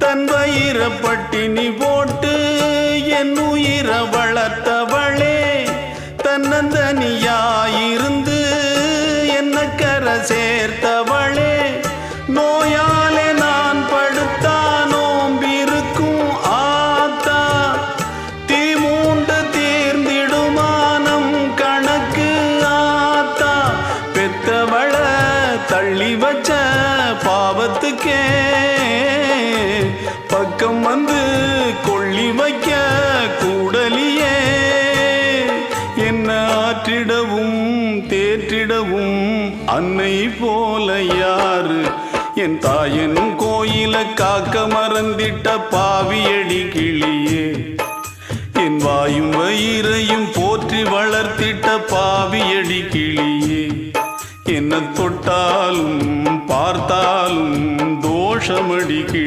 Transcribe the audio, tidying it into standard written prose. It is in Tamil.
தன் வயிற பட்டினி போட்டு என் உயிர வளர்த்தவளே, தன்னந்தனியாயிருந்து என்ன கரை சேர்த்தவளே, நோயாலே நான் படுத்தா நோம்பிருக்கும் ஆத்தா, தீ மூண்டு தீர்ந்திடுமானம் கணக்கு ஆத்தா, பெத்தவள தள்ளி வச்ச பாவத்துக்கே பக்கம் வந்து கொள்ளி வைக்க கூடலியே, என்ன ஆற்றிடவும் தேற்றிடவும் அன்னை போல யாரு, என் தாயன் கோயில காக்க மறந்திட்ட பாவியடி கிளியே, என் வாயும் வயிறையும் போற்றி வளர்த்திட்ட பாவியடி கிளியே, என்ன தொட்டாலும் பார்த்தாலும் தோஷமடி கிளியே.